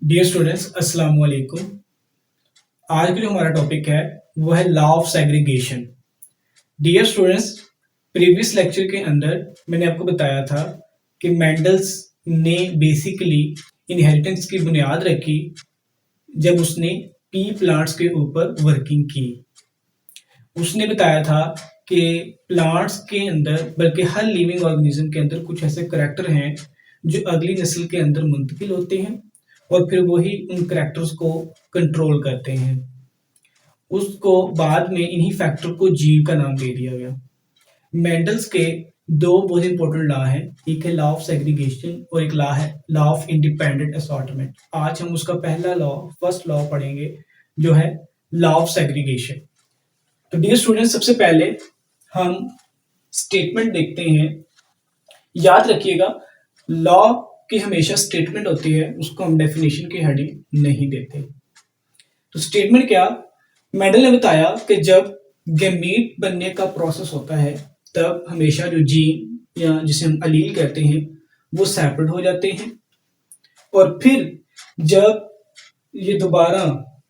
Dear students अस्सलाम वालेकुम। आज का जो हमारा टॉपिक है वो है law of segregation. Dear students, previous lecture के अंदर मैंने आपको बताया था कि मेंडल्स ने बेसिकली इनहेरिटेंस की बुनियाद रखी जब उसने पी प्लांट्स के ऊपर वर्किंग की। उसने बताया था कि प्लांट्स के अंदर बल्कि हर लिविंग ऑर्गेनिज्म के अंदर कुछ ऐसे करैक्टर हैं जो अगली नस्ल के अंदर मुंतकिल होते हैं और फिर वही उन करैक्टर्स को कंट्रोल करते हैं। उसको बाद में इन्हीं फैक्टर को जीन का नाम दे दिया गया। मेंडल्स के दो बहुत इंपॉर्टेंट लॉ हैं, एक है लॉ ऑफ सेग्रीगेशन और एक लॉ है लॉ ऑफ इंडिपेंडेंट असॉर्टमेंट। आज हम उसका पहला लॉ, फर्स्ट लॉ पढ़ेंगे जो है लॉ ऑफ सेग्रीगेशन। तो डियर स्टूडेंट्स, सबसे पहले हम स्टेटमेंट देखते हैं। याद रखिएगा, लॉ की हमेशा स्टेटमेंट होती है, उसको हम डेफिनेशन की हेडिंग नहीं देते। तो स्टेटमेंट क्या, मेंडल ने बताया कि जब गैमीट बनने का प्रोसेस होता है तब हमेशा जो जीन या जिसे हम अलील कहते हैं वो सेपरेट हो जाते हैं और फिर जब ये दोबारा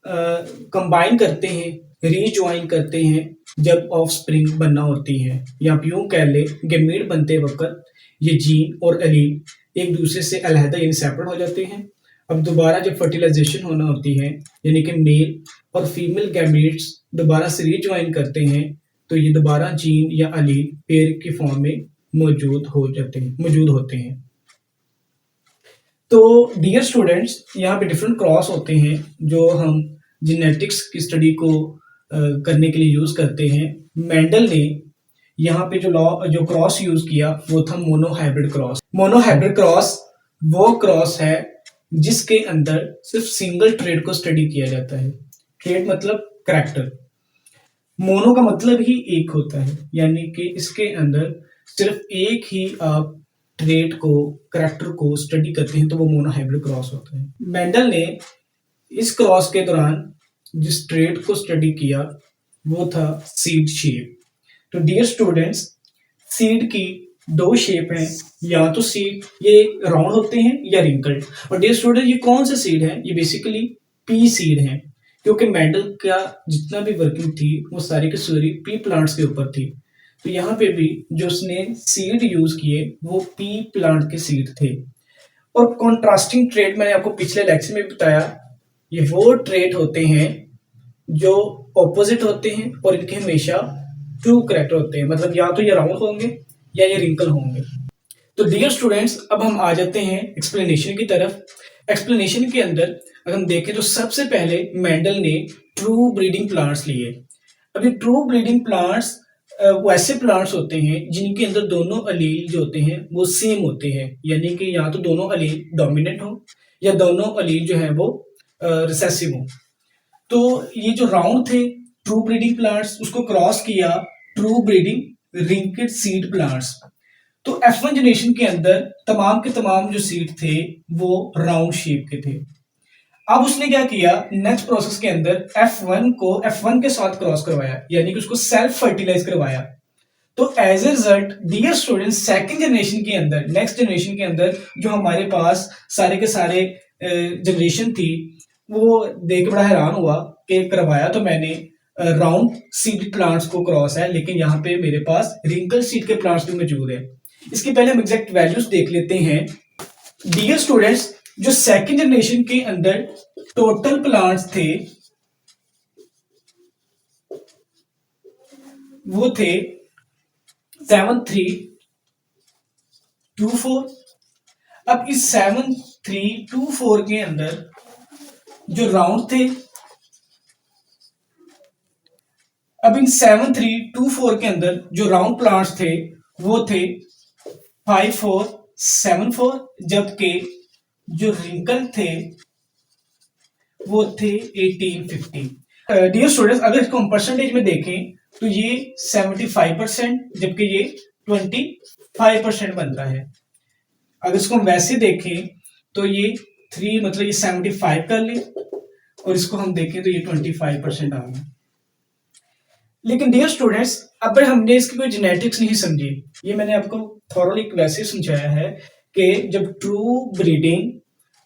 कंबाइन करते हैं, रीजॉइन करते हैं, जब ऑफस्प्रिंग बनना होती है, या आप यूं कह ले गैमीट बनते वक्त ये जीन और एलील एक दूसरे से अलहदा यानी सेपरेट हो जाते हैं। अब दोबारा जब फर्टिलाइजेशन होना होती है यानी कि मेल और फीमेल गैमीट्स दोबारा से रीजॉइन करते हैं तो ये दोबारा जीन या अलील पेयर की फॉर्म में मौजूद होते हैं। तो डियर स्टूडेंट्स, यहाँ पे डिफरेंट क्रॉस होते हैं जो हम जेनेटिक्स की स्टडी को करने के लिए यूज करते हैं। मेंडल ने यहाँ पे जो क्रॉस यूज किया वो था मोनोहाइब्रिड क्रॉस। मोनोहाइब्रिड क्रॉस वो क्रॉस है जिसके अंदर सिर्फ सिंगल ट्रेड को स्टडी किया जाता है। ट्रेड मतलब करैक्टर। मोनो का मतलब ही एक होता है, यानी कि इसके अंदर सिर्फ एक ही आप ट्रेड को, करैक्टर को स्टडी करते हैं तो वो मोनोहाइब्रिड क्रॉस होता है। मेंडल ने इस क्रॉस के दौरान जिस ट्रेड को स्टडी किया वो था सीड शेप। तो डियर स्टूडेंट्स, सीड की दो शेप हैं, या तो सीड ये राउंड होते हैं या रिंकल्ड। और डियर स्टूडेंट, ये कौन से सीड हैं? ये बेसिकली पी सीड हैं, क्योंकि मेंडल का जितना भी वर्किंग थी वो सारी की सारी पी प्लांट्स के ऊपर थी। तो यहाँ पे भी जो उसने सीड यूज किए वो पी प्लांट के सीड थे। और कॉन्ट्रास्टिंग ट्रेट मैंने आपको पिछले लेक्चर में बताया, ये वो ट्रेट होते हैं जो ऑपोजिट होते हैं और इनके हमेशा ट्रू करैक्टर होते हैं, मतलब या तो ये राउंड होंगे या ये रिंकल होंगे। तो डियर स्टूडेंट्स, अब हम आ जाते हैं एक्सप्लेनेशन की तरफ। एक्सप्लेनेशन के अंदर अगर हम देखें तो सबसे पहले मेंडल ने ट्रू ब्रीडिंग प्लांट्स लिए। अभी ट्रू ब्रीडिंग प्लांट्स वो ऐसे प्लांट्स होते हैं जिनके अंदर दोनों अलील जो होते हैं वो सेम होते हैं, यानी कि या तो दोनों अलील डोमिनेंट हो या दोनों अलील जो है वो रिसेसिव हो। तो ये जो राउंड थे ट्रू ब्रीडिंग प्लांट्स, उसको क्रॉस किया ट्रू ब्रीडिंग रिंकेड सीड प्लांट्स। तो F1 जनरेशन के अंदर तमाम के तमाम जो सीड थे वो राउंड शेप के थे। अब उसने क्या किया, नेक्स्ट प्रोसेस के अंदर F1 को F1 के साथ क्रॉस करवाया, यानी कि उसको सेल्फ फर्टिलाइज करवाया। तो as a result dear student, second generation के अंदर, नेक्स्ट जनरेशन के अंदर जो हमारे पास सारे के सारे जनरेशन थी, वो देख के बड़ा हैरान हुआ कि करवाया तो मैंने राउंड सीड प्लांट्स को क्रॉस है, लेकिन यहाँ पे मेरे पास रिंकल सीड के प्लांट्स भी मौजूद है। इसके पहले हम एग्जैक्ट वैल्यूज देख लेते हैं। डियर स्टूडेंट्स, जो सेकंड जनरेशन के अंदर टोटल प्लांट्स थे वो थे 7324। अब इस 7324 के अंदर जो राउंड थे, अब इन 7324 के अंदर जो राउंड प्लांट्स थे वो थे 5474, जबकि जो रिंकल थे वो थे 1850। डियर स्टूडेंट्स, अगर इसको हम परसेंटेज में देखें तो ये 75% जबकि ये 25% बनता है। अगर इसको हम वैसे देखें तो ये 3 मतलब ये 75 कर ले और इसको हम देखें तो ये 25% आ गया। लेकिन डियर स्टूडेंट्स, अब हमने इसकी कोई जेनेटिक्स नहीं समझी, ये मैंने आपको थॉरोली वैसे समझाया है कि जब ट्रू ब्रीडिंग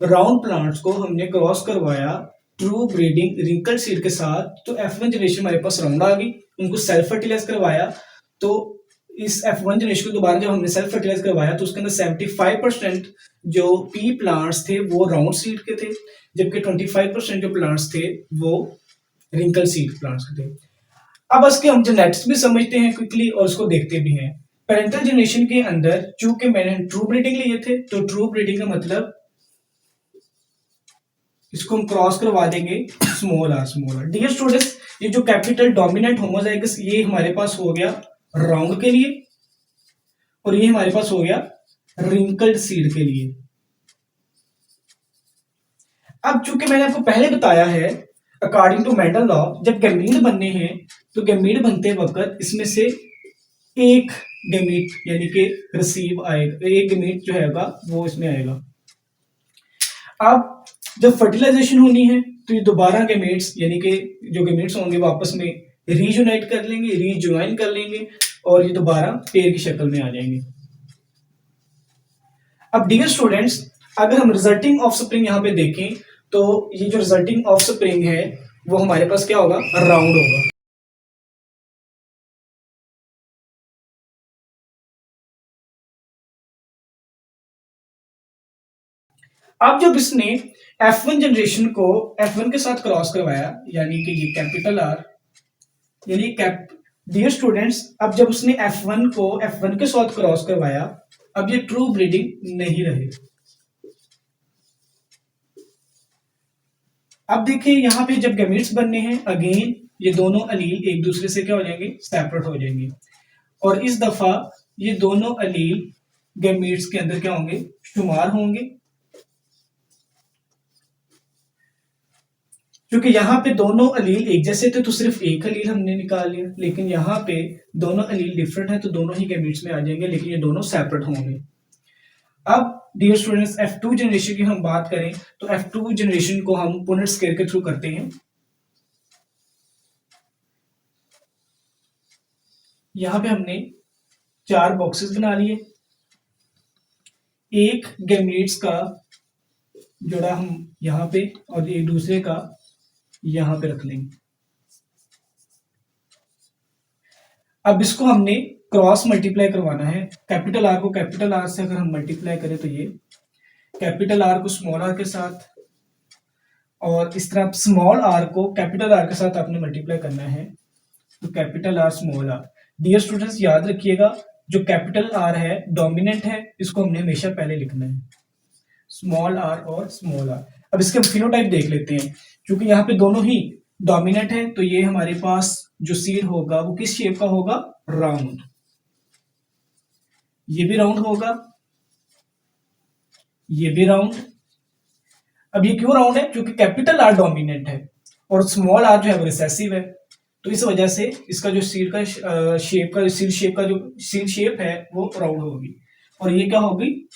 राउंड प्लांट्स को हमने क्रॉस करवाया ट्रू ब्रीडिंग रिंकल सीड के साथ, तो F1 जनरेशन हमारे पास राउंड आ गई। उनको सेल्फ फर्टिलाइज करवाया, तो इस F1 जनरेशन को दोबारा जब हमने सेल्फ फर्टिलाइज करवाया तो उसके अंदर 75% जो पी प्लांट्स थे वो राउंड सीड के थे, जबकि 25% जो प्लांट्स थे वो रिंकल सीड प्लांट्स के थे। अब इसके हम जेनेटिक्स भी समझते हैं क्विकली और उसको देखते भी हैं। पेरेंटल जनरेशन के अंदर चूंकि मैंने ट्रू ब्रीडिंग लिए थे, तो ट्रू ब्रीडिंग का मतलब इसको हम क्रॉस करवा देंगे स्मॉल आर। डियर स्टूडेंट्स, ये जो कैपिटल डोमिनेंट होमोजाइगस ये हमारे पास हो गया राउंड के लिए, और ये हमारे पास हो गया रिंकल्ड सीड के लिए। अब चूंकि मैंने आपको पहले बताया है अकॉर्डिंग टू मेंडल लॉ, जब गैमीट बनने हैं तो गैमीट बनते वक्त इसमें से एक गैमीट यानी कि रिसीव आएगा, एक गैमीट जो है वो इसमें आएगा। अब जब फर्टिलाइजेशन होनी है तो ये दोबारा गैमेट्स यानी कि जो गैमेट्स होंगे वो आपस में रीयूनाइट कर लेंगे, रीजॉइन कर लेंगे और ये दोबारा पेयर की शक्ल में आ जाएंगे। अब डियर स्टूडेंट्स, अगर हम रिजल्टिंग ऑफस्प्रिंग यहाँ पे देखें तो ये जो रिजल्टिंग ऑफस्प्रिंग है वो हमारे पास क्या होगा, राउंड होगा। अब जब इसने F1 जनरेशन को F1 के साथ क्रॉस करवाया, यानी कि ये कैपिटल आर यानी कैप डियर स्टूडेंट्स, अब जब उसने F1 को F1 के साथ क्रॉस करवाया, अब ये ट्रू ब्रीडिंग नहीं रहे। अब देखिए यहाँ पे जब गैमेट्स बनने हैं, अगेन ये दोनों अलील एक दूसरे से क्या हो जाएंगे, सेपरेट हो जाएंगे, और इस दफा ये दोनों अलील गैमेट्स के अंदर क्या होंगे, शुमार होंगे। क्योंकि यहाँ पे दोनों अलील एक जैसे थे तो सिर्फ एक अलील हमने निकाल लिया, लेकिन यहाँ पे दोनों अलील डिफरेंट है तो दोनों ही गैमेट्स में आ जाएंगे, लेकिन ये दोनों सेपरेट होंगे। अब डियर स्टूडेंट्स, F2 जनरेशन की हम बात करें तो F2 जनरेशन को हम पुनेट स्क्वायर के थ्रू करते हैं। यहाँ पे हमने 4 बॉक्सेस बना लिए, एक गैमेट्स का जोड़ा हम यहाँ पे और एक दूसरे का यहाँ पे रख लेंगे। अब इसको हमने क्रॉस मल्टीप्लाई करवाना है, कैपिटल आर को कैपिटल आर से अगर हम मल्टीप्लाई करें तो ये कैपिटल आर को स्मॉल आर के साथ, और इस तरह स्मॉल आर को कैपिटल आर के साथ आपने मल्टीप्लाई करना है, तो capital R small r. Dear students, याद रखिएगा जो कैपिटल आर है डोमिनेंट है, इसको हमने हमेशा पहले लिखना है, स्मॉल आर और स्मॉल आर। अब इसके हम फिनोटाइप देख लेते हैं, क्योंकि यहाँ पे दोनों ही डोमिनेंट है तो ये हमारे पास जो सीड होगा वो किस शेप का होगा, राउंड। ये भी राउंड होगा, ये भी राउंड। अब ये क्यों राउंड है, क्योंकि कैपिटल आर डोमिनेंट है और स्मॉल आर जो है वो रिसेसिव है, तो इस वजह से इसका जो सीड का शेप का सीड शेप का जो सीड शेप है वो राउंड होगी, और ये क्या होगी,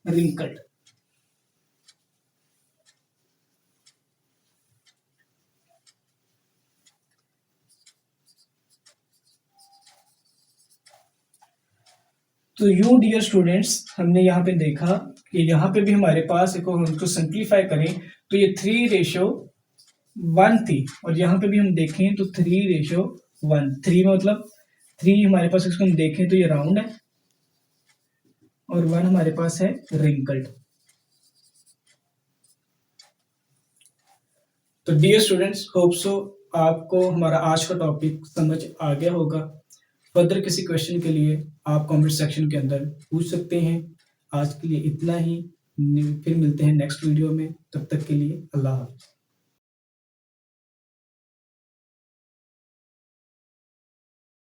रिंकल्ड। तो यू डियर स्टूडेंट्स, हमने यहाँ पे देखा कि यहाँ पे भी हमारे पास एक और उनको सिंप्लीफाई करें तो ये 3:1 थी, और यहाँ पे भी हम देखें तो 3:1, 3 मतलब 3 हमारे पास, इसको हम देखें तो ये राउंड है और 1 हमारे पास है रिंकल्ड। तो डियर स्टूडेंट्स, होप सो आपको हमारा आज का टॉपिक समझ आ गया होगा। फर्दर किसी क्वेश्चन के लिए आप कमेंट सेक्शन के अंदर पूछ सकते हैं। आज के लिए इतना ही, फिर मिलते हैं नेक्स्ट वीडियो में, तब तक के लिए अल्लाह हाफ़िज़।